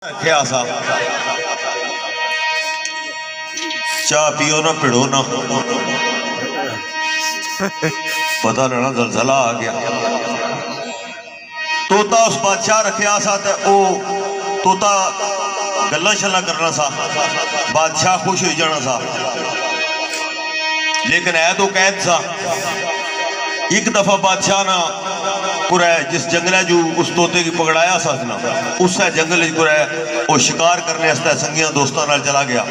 रखिया सा चाह पियो ना भिड़ो ना पता लगना जलजला आ गया। तोता उस बादशाह रखिया सा ते ओ तोता गल्लां शल्लां करना सा, बादशाह खुश हो जाना सा, लेकिन है तो कैद सा। एक दफा बादशाह ना कुरै जिस जंगल जो उस तोते की पकड़ाया सा ना, उस जंगल कुरै वो शिकार करने संगियां दोस्तों नाल चला गया।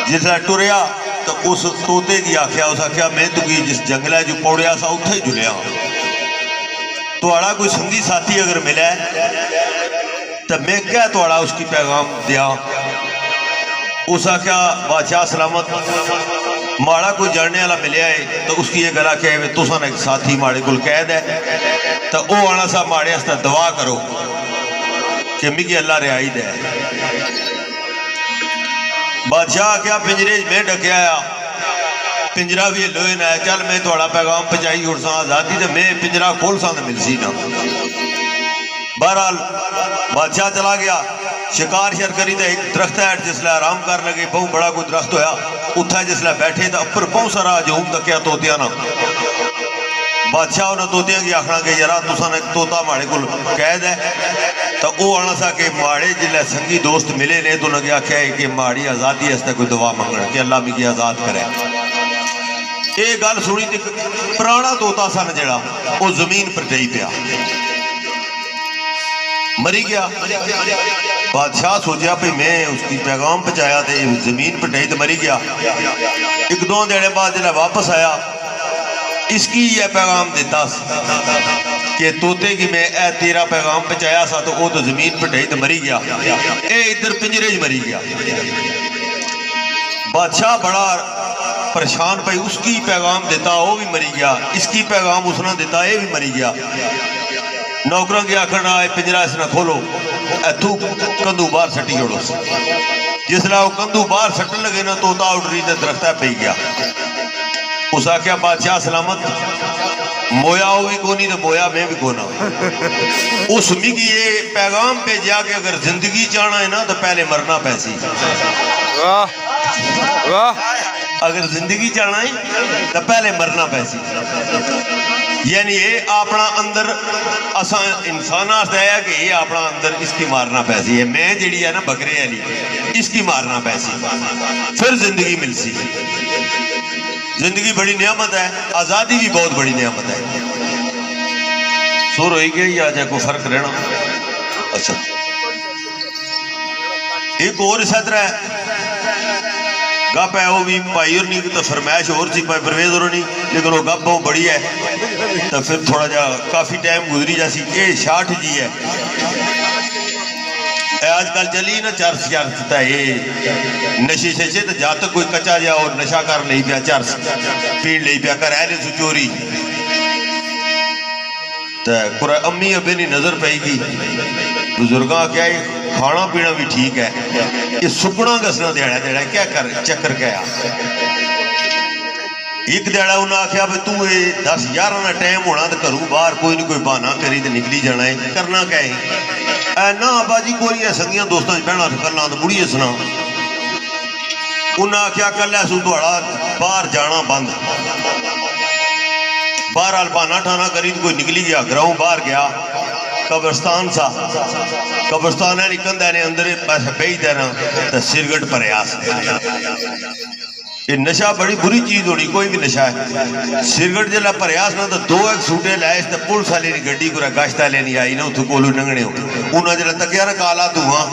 जिसलै टुरया तो उस तोते की आख्या, उस आख्या मैं तुकी जिस जंगल जो पौड़िया सा उत्थे ही जुलिया, तुहाड़ा कोई संगी साथी अगर मिले तो मैं क्या तुहाड़ा उसकी पैगाम दिया। उस आख्या बादशाह सलामत माड़ा कोई जानने वाला मिले है तो उसकी ये गला क्या है तुसा एक साथी माड़े को कैद है तो वह आना सा माड़े आस्ते दुआ करो कि मिगी अल्लाह रिहाई दे। बादशाह क्या पिंजरे में डकया आ, पिंजरा भी लोहे ना है, चल मैं थोड़ा पैगाम पहुंचाई उड़ सा आजादी तो मैं पिंजरा खोल सा तो मिलसी ना। बहरहाल बादशाह चला गया, शिकार शर करी तो एक दरख्त है जिसले आराम कर लगे, बहुत बड़ा कोई दरख्त होया, उत्थे जिसले बैठे तो उपर बहुत सारा हजूम तकिया तोतिया ना। बादशाह उन्होंने तोतिया की आखना कि यार तुसा ने तोता माड़े को कैद है तो वह आना सा कि माड़े जिले संगी दोस्त मिले ने तो उन्होंने आख्या है कि माड़ी आज़ादी वास्ते कोई दुआ मंगण कि अल्लाह मिगी आज़ाद करे। ये गल सुनी तो पुराना तोता सन जड़ा वो जमीन पर डई पिया मरी गया। बादशाह सोचा भाई मैं उसकी पैगाम पहुंचाया तो जमीन पर डई तो मरी गया। एक दो दिन बाद जब वापस आया इसकी यह पैगाम देता कि तोते की मैं ए तेरा पैगाम पहुंचाया सा तो वो तो जमीन पर डई तो मरी गया, ये इधर पिंजरे च मरी गया। बादशाह बड़ा परेशान भाई उसकी पैगाम देता वो भी मरी गया, इसकी पैगाम उसने देता ये भी मरी गया। नौकरों की आखना पिंजरा इसने खोलो, इथू कंधू बाहर सट्टी छोड़ो। जिसले वो कंधू बाहर सट्टन लगे ना तोता उड़ रही तो दरख्त पे गया। उस आख्या बादशाह सलामत मोया वो भी कोनी तो मोया मैं भी कोना। उस मिगी ये पैगाम पे जाके अगर जिंदगी चाहना है ना तो पहले मरना पैसी। वाह वाह, अगर जिंदगी चाहना है तो पहले मरना पैसी। यानी ये अपना अंदर असा इंसान है कि ये अपना अंदर इसकी मारना पैसी है, मैं जी है ना बकरे वाली इसकी मारना पैसी, फिर जिंदगी मिलसी। जिंदगी बड़ी नियामत है, आज़ादी भी बहुत बड़ी नियामत है। सुर हो गया या जाए कोई फर्क रहना। अच्छा एक और सदर है गप है, वो भी भाई और नहीं तो फरमाइश और सी परवेज और नहीं, लेकिन वो गप बहुत बड़ी है तो फिर थोड़ा जा काफ़ी टाइम गुजरी जासी। ये 60 जी है आजकल चली ना चरस चरस ये नशे शशे तो जब तक कोई कच्चा जा और नशा कर नहीं पिया चरस पीन नहीं पिया कर है सु चोरी तो अम्मी अबे की नजर पेगी बुजुर्गों क्या खाना पीना भी ठीक है, ये सुकना घसना दिहाड़ा दिहाड़ा क्या कर चक्कर क्या। एक दिहाड़ा उन्हें आख्या भी तू ये 10-11 का टाइम होना तो घरों बाहर कोई नहीं कोई बहाना करी तो निकली जाना है, करना क्या है ना बाजी कोई है संगियां दोस्तों बहना गल्लां तो मुड़िए सुना। उन्हें आख्या कल ऐसू थोड़ा बाहर जाना बंद, बहरहाल बहाना ठाना करी तो कोई निकली गया, घरों बाहर गया कब्रस्तान सा, कब्रस्तान है निकलदा ने अंदर पैसे बेच देना तो सिरगट भरया। ये नशा बड़ी बुरी चीज होनी, कोई भी नशा है। सिरगट जल्ला भरयास ना तो 2 एक सूटे लाए तो पुलिस वाली की गड्डी को गश्त लेनी आई ना उत कोलू लंघने उन्हें जल्ला तकिया ना काला धुआं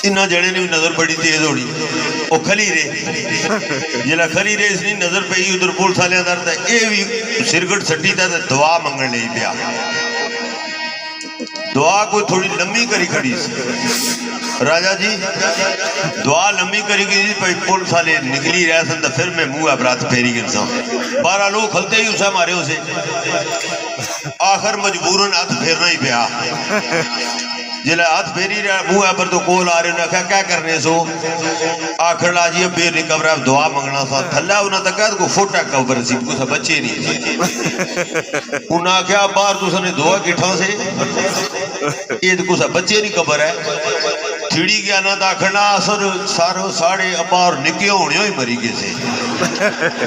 इन्होंने जड़े ने भी नजर बड़ी तेज होनी। वो खली रे जल्ला खली रे इसकी नजर पई उधर पुलिस वाले अंदर तो ये भी सिरगट सट्टी था तो दुआ मंगन नहीं पिया। दुआ कोई थोड़ी लंबी करी खड़ी राजा जी, दुआ लंबी करी गई भाई पुलिस वाले निकली रहे सन तो फिर मैं मुँह अपराध फेरी गिनसा। 12 लोग खलते ही उसे मारे उसे आखिर मजबूरन हाथ फेरना ही पिया। जिले हाथ फेरी मुंह पर तो कोल आ रहे उन्हें आख्या क्या करने सो आखिर ला जी फिर नहीं कबर दुआ मंगना सा थल्ला उन्हें तक को फोटा कबर सी कुछ बच्चे नहीं उन्हें आख्या बाहर तुसने दुआ किठा से ये तो कुछ बच्चे नहीं कबर है चिड़ी गया ना दाखना असर सारो साढ़े अपार निके होने ही मरी गए से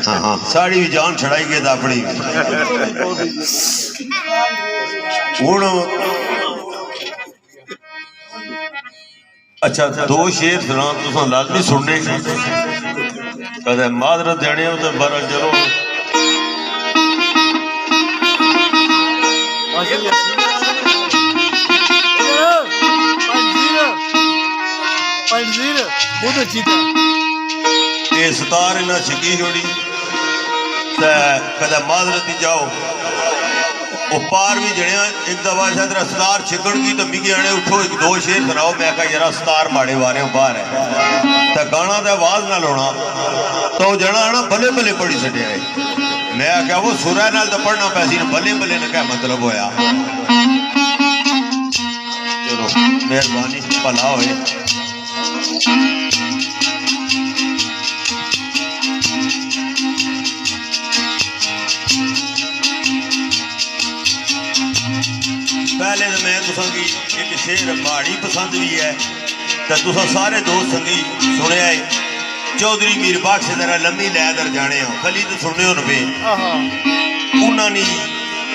हाँ हाँ साड़ी भी जान छड़ाई गए था अपनी हुण अच्छा दो शेर सुना तुसा लाजमी सुनने कदे माजरत देने हो तो बारह चलो सतार इन्हें छिकी छोड़ी कदे माजरत जाओ वो पार भी जड़िया एक दफा शायद रफ्तार छिकन की तो मिगी आने उठो एक दो शेर सुनाओ मैं कहा यार रफ्तार माड़े वारे बाहर है तो गाना तो आवाज ना लाना तो जना ना भले भले पढ़ी छड़िया है मैं आख्या वो सुरा नाल तो पढ़ना पैसी ने भले भले ने क्या मतलब होया चलो मेहरबानी भला होए पहले तो मैं तुसा की एक शेर माड़ी पसंद भी है तो तुसा सारे दोस्त संगी सुने है चौधरी मीर बख्श जरा लम्मी लैदर जाने हो खली तो सुनने हो पे उन्होंने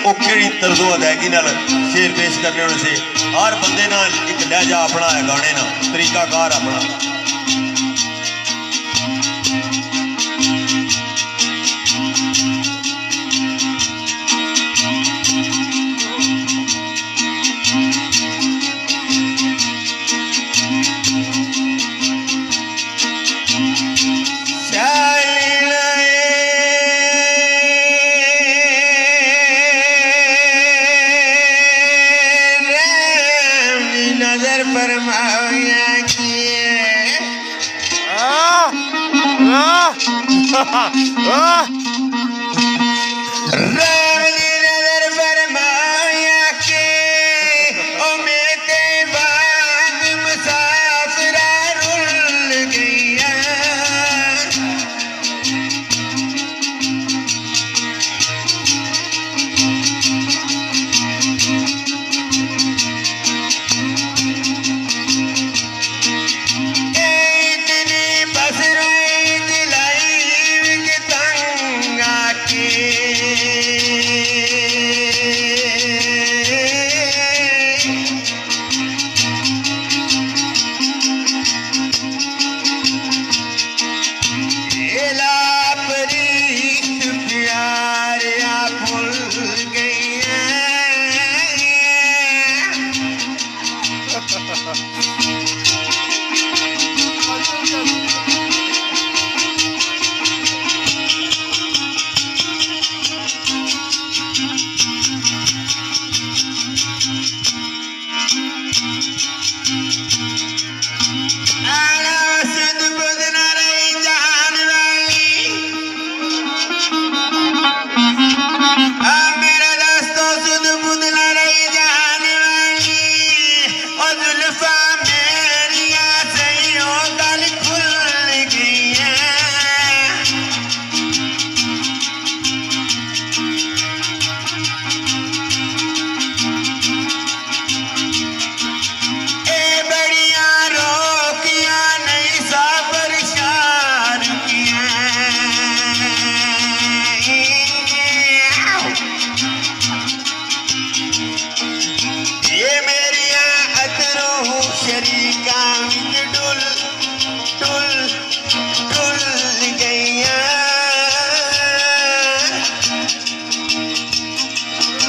वो केड़ी तर्जो अदायगी नाल शेर पेश करने से हर बंदे नाल एक लहजा अपना है गाने ना तरीकाकार अपना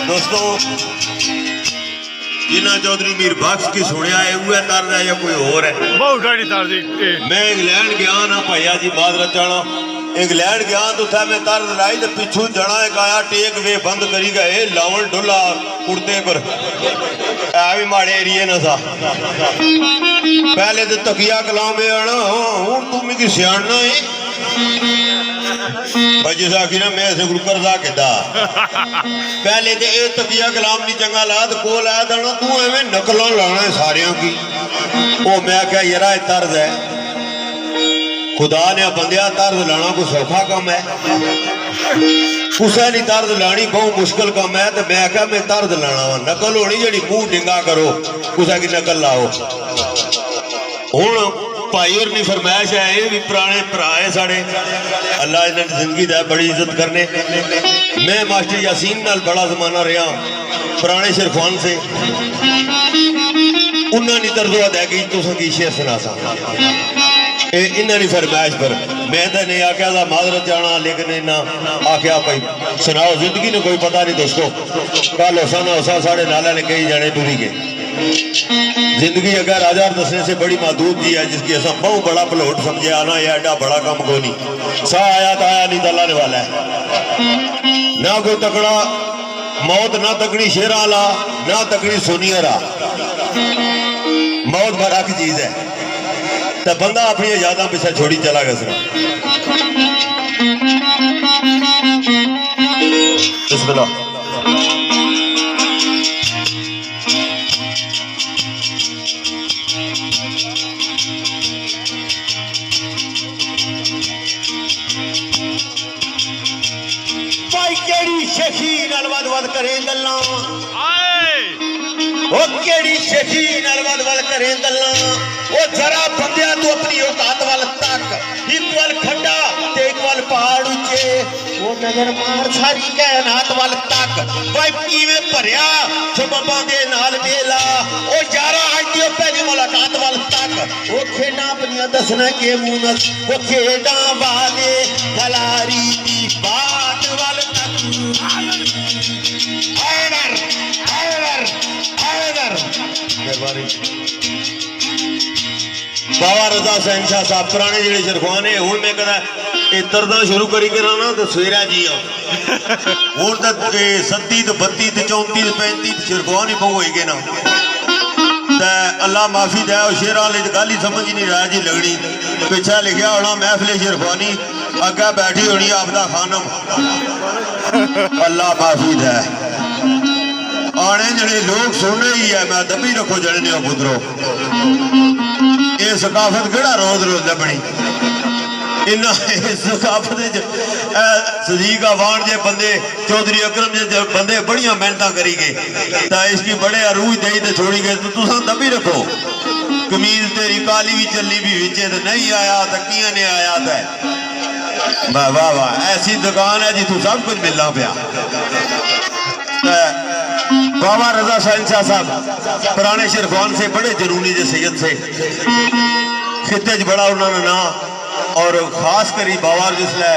दोस्तों जिन्ना चौधरी मीर बख्श की सुनिया है वह तर्ज है या कोई और है बहुत गाड़ी तर्ज मैं इंग्लैंड गया ना भैया जी माजरत चाहना इंग्लैंड गया तो था मैं तर्ज लाई तो पिछू जना एक आया टेक वे बंद करी गए लावन ढुला कुर्ते पर भी माड़े एरिए ना सा पहले तो तकिया कलाम आना हूं तू मिगी सियाणना है जिस आखी ना मैं इसे गुरु करदा किदा पहले तो ये तकिया कलाम नहीं चंगा ला तो कोल आया देना तू एवं नकलों लाना है सारियों की। वो मैं क्या यार ये तर्ज है खुदा ने बंदिया तर्ज लाना कोई सौखा कम है कुसा नहीं तर्ज लानी बहुत मुश्किल कम है। तो मैं क्या मैं तर्ज लाना वा नकल होनी जी मुंह डिंगा करो कुसा की नकल लाओ। हुण भाई और फरमाइश है ये भी पुराने भरा है साढ़े अल्लाह इन्हें जिंदगी दा बड़ी इज्जत करने। मैं मास्टर यासीन नाल बड़ा जमाना रहा पुराने शेरखान से उन्होंने तर्जो अदा की तो संगी शेर सुना सा इन्होंने फरमाइश पर मैं तो नहीं आख्या था माजरत जाना लेकिन इन्ना आख्या भाई सुनाओ जिंदगी ने कोई पता नहीं दोस्तों कल होसा ना होसा साढ़े नाला ने कई जाने टूरी गए। जिंदगी अगर राजा दसने से बड़ी महदूद जी है जिसकी असा बहुत बड़ा भलोट समझे आना या एडा बड़ा काम को नहीं सा आया तो आया नहीं तो अल्लाह ने वाला है ना कोई तकड़ा मौत ना तकड़ी शेरा ला ना तकड़ी सोनियरा मौत बड़ा की चीज है तो बंदा अपनी यादा पीछे छोड़ी चला गया। बिस्मिल्लाह शेखी नाल वद वद करें गल्लां ओ केड़ी शेखी नाल वद वद करें गल्लां ओ जरा बंदिया तू अपनी औकात वाल तक एक वाल खड्डा ते एक वाल पहाड़ ऊंचे ओ नजर मार सारी कायनात वाल तक भाई कीवे भरिया सबबां दे नाल मेला ओ यारा आज दी पहली मुलाकात वाल तक ओ खेडां अपनियां दसना के मुंह नाल ओ खेडां वाले खलारी दी बात वाल बाबा रजा शहनशाह साहब पुराने जेडे शेरखान है हूं मैं कहना तरदा शुरू करी के ना तो सवेरा जी हूं तो 37 तो 32 तो 34 35 शेरखान ही बहु गए ना अल्लाह माफी दे शेर वाले गल ही समझ नहीं रहा जी लगनी पिछा लिखा होना महफिल शेरखानी अगे बैठी होनी आपदा खानम अल्लाह माफी दे आने जड़े लोग सुनने ही है मैं दबी रखो जड़े ने पुत्रो ये सकाफत केड़ा रोज रोज लभनी इन्ना सकाफत सदीक आवान जे बंदे चौधरी अकरम जे बंदे बड़िया मेहनत करी गए तो इसकी बड़े अरूज दे छोड़ी गए तो तुसा दबी रखो कमीज तेरी काली भी चली भी विचे तो नहीं आया तो किया ने आया था वाह वाह वाह ऐसी दुकान है जितों सब कुछ मिलना पाया। बाबा रजा शहनशाह साहब पुराने शेरखान से बड़े जरूरी जे सैयद से खिते बड़ा उन्होंने ना और खास करी बाबा जिसले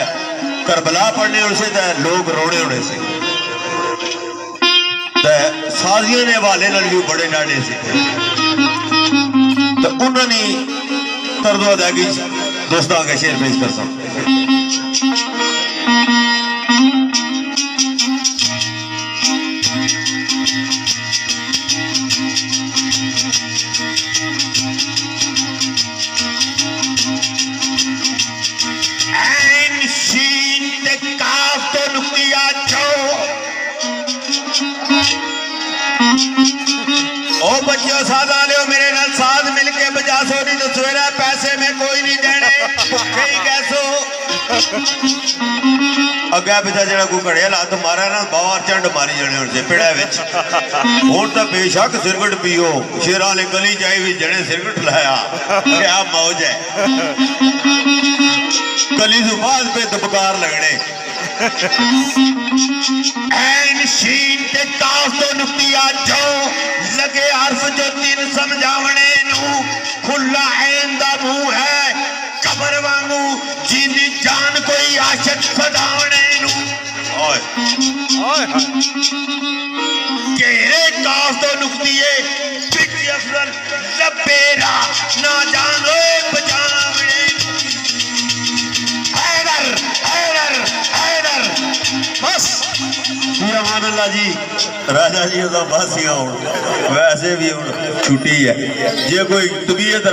करबला पढ़ने उनसे लोग रोने होने से साजियों ने हवाले भी बड़े डाले से तो उन्होंने तर्जो अदायगी दोस्तों आगे शेर पेश कर सकते ओ बच्चों साथ आ लियो मेरे नाल साथ मिलके बजा सो नहीं तो सवेरा पैसे में कोई नहीं देने कैसो अगे पिछा जरा कोई घड़िया लात मारा ना बाहर चंड मारी जाने उनसे पिड़ा विच हुण तो बेशक सिरगट पियो शेर वाले गली जाए भी जने सिरगट लाया क्या मौज है गली तो बाद पे दबकार लगने ऐन शीन ते काफ तो नुक्तिया जो लगे हर्फ जो तीन समझावने नू खुला ऐन दा मुंह है कबर वांगू जिंदी जान कोई आशिक सदावने नू ओए ओए केरे काफ तो नुक्तिये पिटी अफजल लबेरा ना जान ओए बजावने बस अल्लाह जी राजा जी बस ही वैसे भी छुट्टी है जे कोई तबीयत